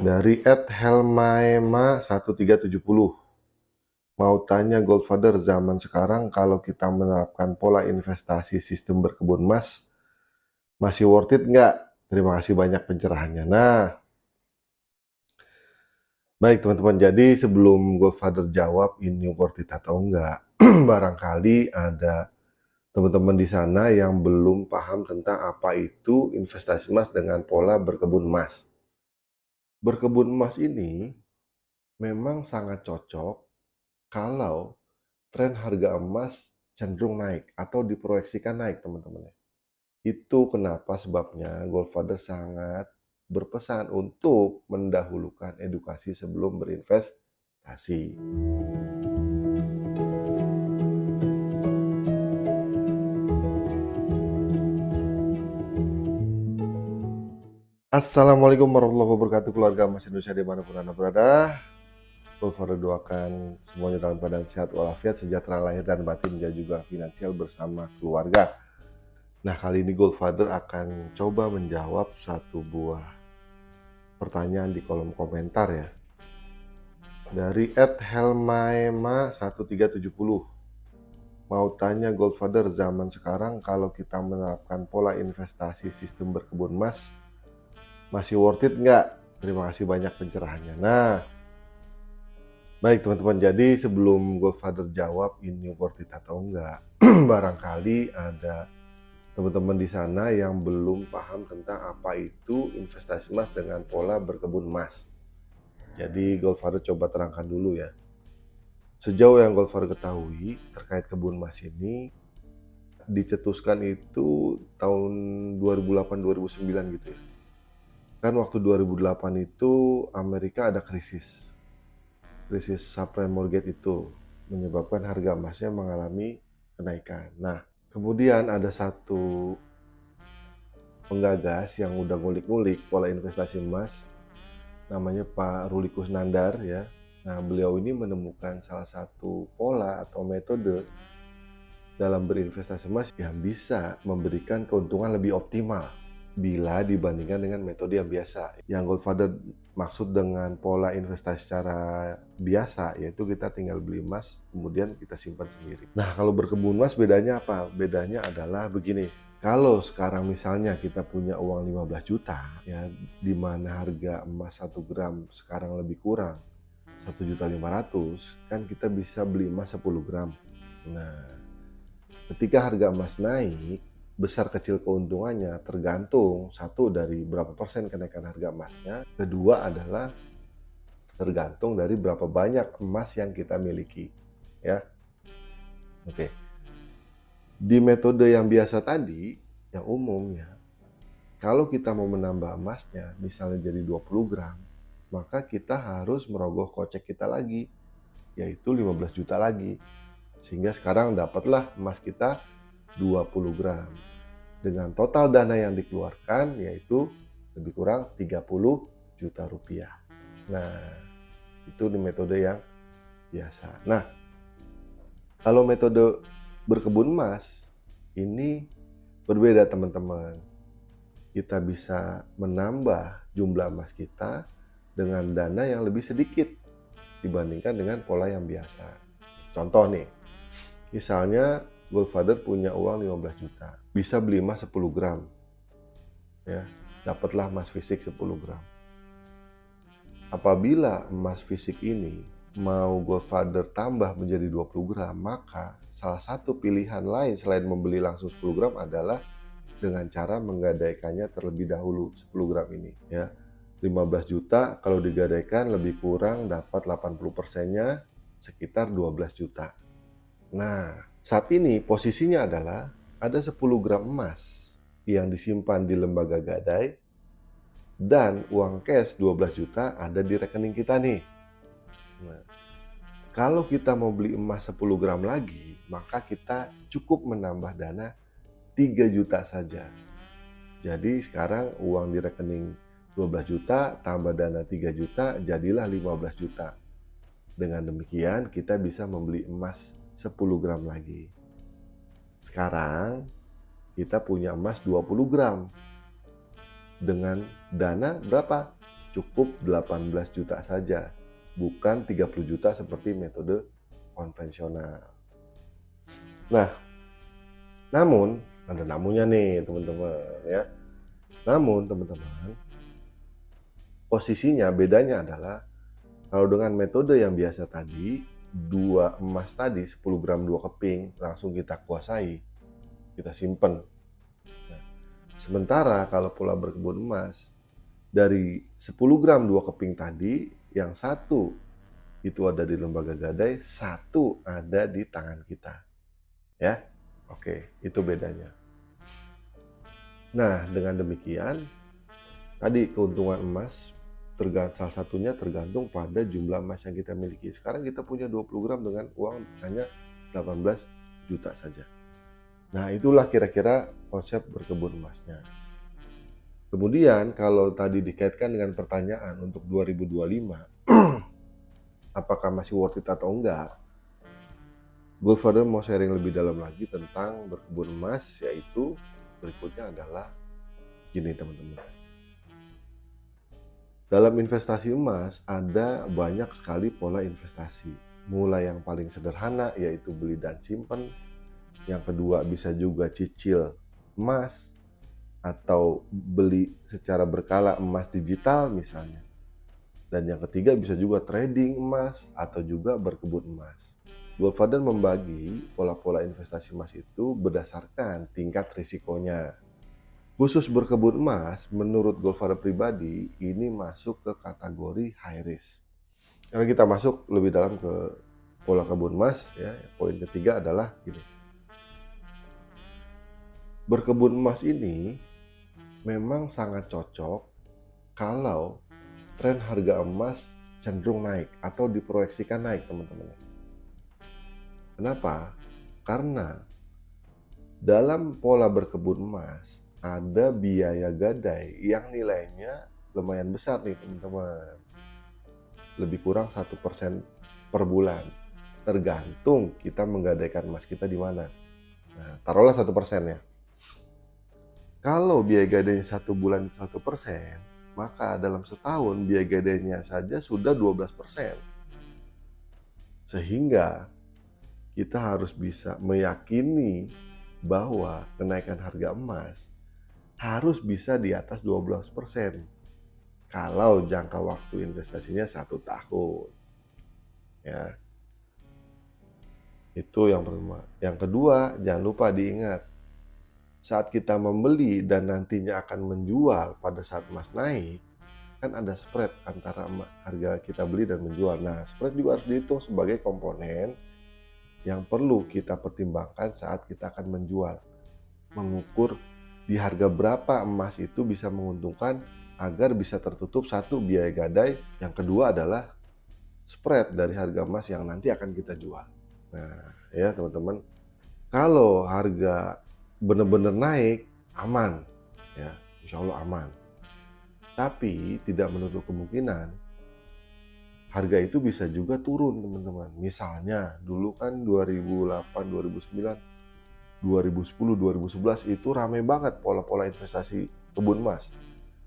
Dari @helmaema1370 mau tanya Goldfather, zaman sekarang kalau kita menerapkan pola investasi sistem berkebun emas masih worth it nggak? Terima kasih banyak pencerahannya. Nah, baik teman-teman, jadi sebelum Goldfather jawab ini worth it atau enggak, barangkali ada teman-teman di sana yang belum paham tentang apa itu investasi emas dengan pola berkebun emas. Berkebun emas ini memang sangat cocok kalau tren harga emas cenderung naik atau diproyeksikan naik, teman-teman. Itu kenapa sebabnya Goldfather sangat berpesan untuk mendahulukan edukasi sebelum berinvestasi. Assalamualaikum warahmatullahi wabarakatuh, keluarga Mas Indonesia dimanapun Anda berada. Goldfather doakan semuanya dalam keadaan sehat walafiat, sejahtera lahir dan batin, dan juga finansial bersama keluarga. Nah, kali ini Goldfather akan coba menjawab satu buah pertanyaan di kolom komentar ya. Dari @helmaema1370 mau tanya Goldfather, zaman sekarang kalau kita menerapkan pola investasi sistem berkebun emas masih worth it nggak? Terima kasih banyak pencerahannya. Nah, baik teman-teman, jadi sebelum Goldfather jawab ini worth it atau enggak, barangkali ada teman-teman di sana yang belum paham tentang apa itu investasi emas dengan pola berkebun emas. Jadi Goldfather coba terangkan dulu ya. Sejauh yang Goldfather ketahui terkait kebun emas ini dicetuskan itu tahun 2008-2009 gitu ya. Kan waktu 2008 itu Amerika ada krisis subprime mortgage, itu menyebabkan harga emasnya mengalami kenaikan. Nah, kemudian ada satu penggagas yang udah ngulik-ngulik pola investasi emas, namanya Pak Ruli Kusnandar ya. Nah, beliau ini menemukan salah satu pola atau metode dalam berinvestasi emas yang bisa memberikan keuntungan lebih optimal bila dibandingkan dengan metode yang biasa. Yang Goldfather maksud dengan pola investasi secara biasa yaitu kita tinggal beli emas kemudian kita simpan sendiri. Nah, kalau berkebun emas bedanya apa? Bedanya adalah begini. Kalau sekarang misalnya kita punya uang 15 juta ya, di mana harga emas 1 gram sekarang lebih kurang 1.500.000, kan kita bisa beli emas 10 gram. Nah, ketika harga emas naik, besar kecil keuntungannya tergantung satu dari berapa persen kenaikan harga emasnya, kedua adalah tergantung dari berapa banyak emas yang kita miliki, ya. Oke. Di metode yang biasa tadi, yang umumnya, kalau kita mau menambah emasnya, misalnya jadi 20 gram, maka kita harus merogoh kocek kita lagi, yaitu 15 juta lagi. Sehingga sekarang dapatlah emas kita 20 gram. Dengan total dana yang dikeluarkan yaitu lebih kurang 30 juta rupiah. Nah, itu di metode yang biasa. Nah, kalau metode berkebun emas ini berbeda teman-teman. Kita bisa menambah jumlah emas kita dengan dana yang lebih sedikit dibandingkan dengan pola yang biasa. Contoh nih, misalnya Goldfather punya uang 15 juta, bisa beli emas 10 gram. Ya, dapatlah emas fisik 10 gram. Apabila emas fisik ini mau Goldfather tambah menjadi 20 gram, maka salah satu pilihan lain selain membeli langsung 10 gram adalah dengan cara menggadaikannya terlebih dahulu 10 gram ini ya. 15 juta kalau digadaikan lebih kurang dapat 80%-nya sekitar 12 juta. Nah, saat ini posisinya adalah ada 10 gram emas yang disimpan di lembaga gadai dan uang cash 12 juta ada di rekening kita nih. Nah, kalau kita mau beli emas 10 gram lagi, maka kita cukup menambah dana 3 juta saja. Jadi sekarang uang di rekening 12 juta tambah dana 3 juta jadilah 15 juta. Dengan demikian kita bisa membeli emas 10 gram lagi. Sekarang kita punya emas 20 gram dengan dana berapa? cukup 18 juta saja, bukan 30 juta seperti metode konvensional. Nah, namun ada namunnya nih teman-teman ya. Namun teman-teman, posisinya bedanya adalah kalau dengan metode yang biasa tadi, 2 emas tadi 10 gram 2 keping langsung kita kuasai, kita simpen. Nah, sementara kalau pola berkebun emas, dari 10 gram 2 keping tadi, yang satu itu ada di lembaga gadai, satu ada di tangan kita. Ya, oke, itu bedanya. Nah, dengan demikian, tadi keuntungan emas salah satunya tergantung pada jumlah emas yang kita miliki. Sekarang kita punya 20 gram dengan uang hanya 18 juta saja. Nah, itulah kira-kira konsep berkebun emasnya. Kemudian kalau tadi dikaitkan dengan pertanyaan untuk 2025, apakah masih worth it atau enggak? Goldfather mau sharing lebih dalam lagi tentang berkebun emas, yaitu berikutnya adalah gini teman-teman. Dalam investasi emas ada banyak sekali pola investasi. Mulai yang paling sederhana yaitu beli dan simpan. Yang kedua bisa juga cicil emas atau beli secara berkala emas digital misalnya. Dan yang ketiga bisa juga trading emas atau juga berkebun emas. Goldfather membagi pola-pola investasi emas itu berdasarkan tingkat risikonya. Khusus berkebun emas, menurut Goldfather pribadi, ini masuk ke kategori high risk. Karena kita masuk lebih dalam ke pola kebun emas, ya. Poin ketiga adalah gini. Berkebun emas ini memang sangat cocok kalau tren harga emas cenderung naik atau diproyeksikan naik, teman-teman. Kenapa? Karena dalam pola berkebun emas, ada biaya gadai yang nilainya lumayan besar nih teman-teman. Lebih kurang 1% per bulan. Tergantung kita menggadaikan emas kita di mana. Nah, taruhlah 1% ya. Kalau biaya gadainya 1 bulan 1%, maka dalam setahun biaya gadainya saja sudah 12%. Sehingga kita harus bisa meyakini bahwa kenaikan harga emas harus bisa di atas 12% kalau jangka waktu investasinya 1 tahun. Ya. Itu yang pertama. Yang kedua, jangan lupa diingat. Saat kita membeli dan nantinya akan menjual pada saat emas naik, kan ada spread antara harga kita beli dan menjual. Nah, spread juga harus dihitung sebagai komponen yang perlu kita pertimbangkan saat kita akan menjual. Mengukur di harga berapa emas itu bisa menguntungkan agar bisa tertutup satu biaya gadai, yang kedua adalah spread dari harga emas yang nanti akan kita jual. Nah, ya teman-teman, kalau harga benar-benar naik, aman, ya, insya Allah aman. Tapi tidak menutup kemungkinan harga itu bisa juga turun, teman-teman. Misalnya dulu kan 2008, 2009, 2010, 2011 itu ramai banget pola-pola investasi kebun emas.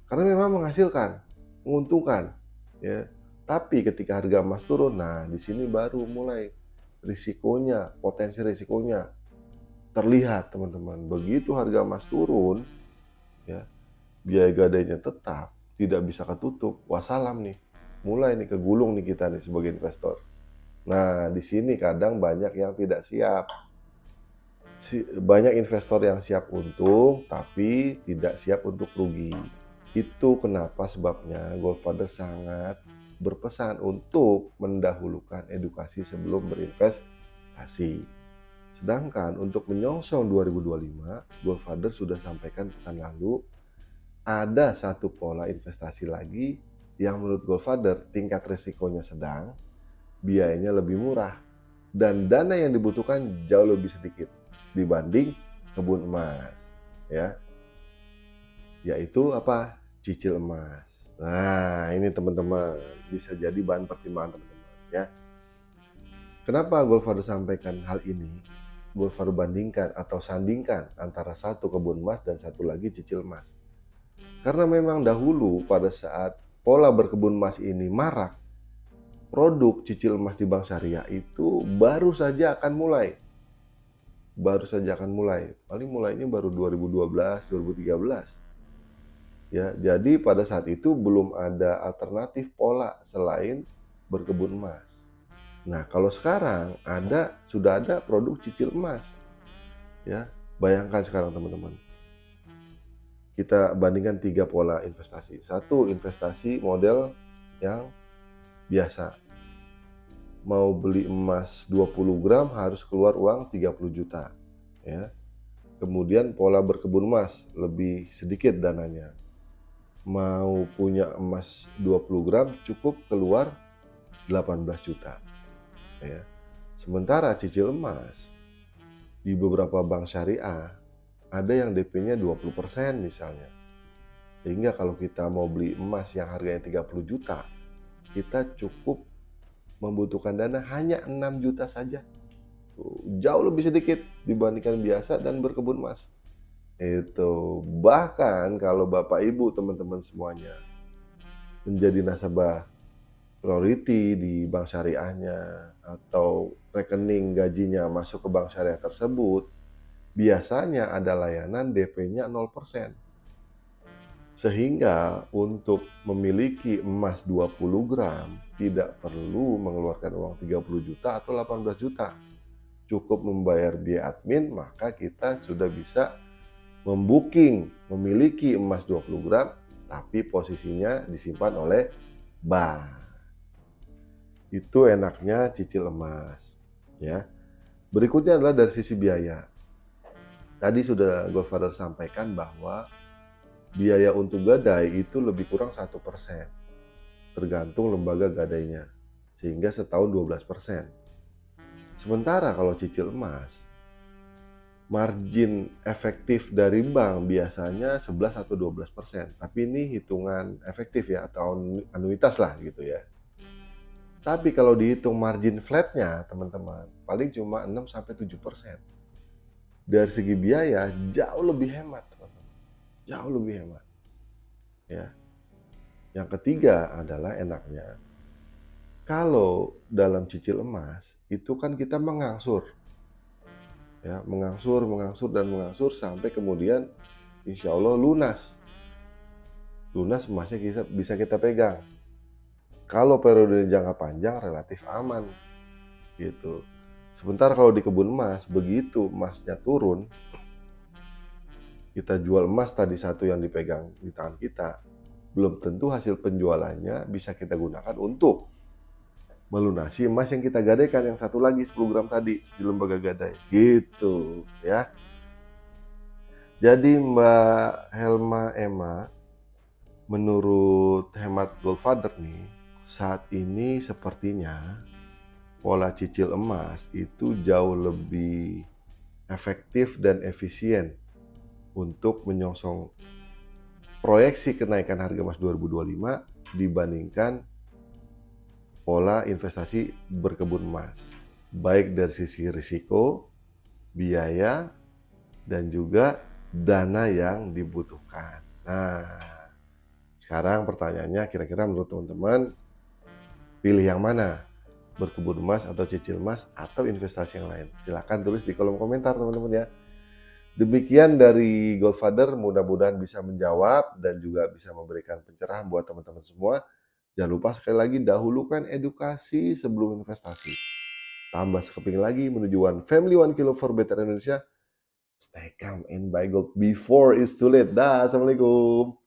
Karena memang menghasilkan, menguntungkan, ya. Tapi ketika harga emas turun, nah di sini baru mulai risikonya, potensi risikonya terlihat, teman-teman. Begitu harga emas turun, ya, biaya gadainya tetap tidak bisa ketutup. Wassalam nih. Mulai nih kegulung nih kita nih sebagai investor. Nah, di sini kadang banyak yang tidak siap. Banyak investor yang siap untung tapi tidak siap untuk rugi. Itu kenapa sebabnya Goldfather sangat berpesan untuk mendahulukan edukasi sebelum berinvestasi. Sedangkan untuk menyongsong 2025, Goldfather sudah sampaikan pekan lalu ada satu pola investasi lagi yang menurut Goldfather tingkat risikonya sedang, biayanya lebih murah, dan dana yang dibutuhkan jauh lebih sedikit dibanding kebun emas, ya, yaitu apa? Cicil emas. Nah, ini teman-teman bisa jadi bahan pertimbangan teman-teman, ya. Kenapa Goldfather sampaikan hal ini? Goldfather bandingkan atau sandingkan antara satu kebun emas dan satu lagi cicil emas. Karena memang dahulu pada saat pola berkebun emas ini marak, produk cicil emas di bank syariah itu baru saja akan mulai. Paling mulainya baru 2012, 2013. Ya, jadi pada saat itu belum ada alternatif pola selain berkebun emas. Nah, kalau sekarang sudah ada produk cicil emas. Ya, bayangkan sekarang teman-teman. Kita bandingkan 3 pola investasi. Satu, investasi model yang biasa. Mau beli emas 20 gram harus keluar uang 30 juta. Ya. Kemudian pola berkebun emas, lebih sedikit dananya. Mau punya emas 20 gram cukup keluar 18 juta. Ya. Sementara cicil emas di beberapa bank syariah ada yang DP-nya 20% misalnya. Sehingga kalau kita mau beli emas yang harganya 30 juta, kita cukup membutuhkan dana hanya 6 juta saja. Jauh lebih sedikit dibandingkan biasa dan berkebun emas. Itu bahkan kalau Bapak Ibu teman-teman semuanya menjadi nasabah priority di bank syariahnya atau rekening gajinya masuk ke bank syariah tersebut, biasanya ada layanan DP-nya 0%. Sehingga untuk memiliki emas 20 gram tidak perlu mengeluarkan uang 30 juta atau 18 juta. Cukup membayar biaya admin, maka kita sudah bisa memiliki emas 20 gram, tapi posisinya disimpan oleh bank. Itu enaknya cicil emas. Ya. Berikutnya adalah dari sisi biaya. Tadi sudah Godfather sampaikan bahwa biaya untuk gadai itu lebih kurang 1%, tergantung lembaga gadainya, sehingga setahun 12%. Sementara kalau cicil emas, margin efektif dari bank biasanya 11 atau 12%, tapi ini hitungan efektif ya, atau anuitas lah gitu ya. Tapi kalau dihitung margin flatnya teman-teman, paling cuma 6-7%. Dari segi biaya jauh lebih hemat teman-teman, jauh lebih hemat. Ya. Yang ketiga adalah enaknya, kalau dalam cicil emas itu kan kita mengangsur, ya, mengangsur sampai kemudian insya Allah lunas emasnya bisa kita pegang. Kalau periode jangka panjang relatif aman, gitu. Sementara kalau di kebun emas, begitu emasnya turun, kita jual emas tadi satu yang dipegang di tangan kita, belum tentu hasil penjualannya bisa kita gunakan untuk melunasi emas yang kita gadaikan, yang satu lagi 10 gram tadi di lembaga gadai, gitu ya. Jadi Mbak Helma Emma, menurut hemat Godfather nih, saat ini sepertinya pola cicil emas itu jauh lebih efektif dan efisien untuk menyongsong proyeksi kenaikan harga emas 2025 dibandingkan pola investasi berkebun emas, baik dari sisi risiko, biaya, dan juga dana yang dibutuhkan. Nah, sekarang pertanyaannya, kira-kira menurut teman-teman pilih yang mana? Berkebun emas atau cicil emas atau investasi yang lain? Silahkan tulis di kolom komentar teman-teman ya. Demikian dari Godfather, mudah-mudahan bisa menjawab dan juga bisa memberikan pencerahan buat teman-teman semua. Jangan lupa sekali lagi, dahulukan edukasi sebelum investasi. Tambah sekeping lagi menuju One Family, One Kilo for Better Indonesia. Stay calm and buy gold before it's too late. Dah, assalamualaikum.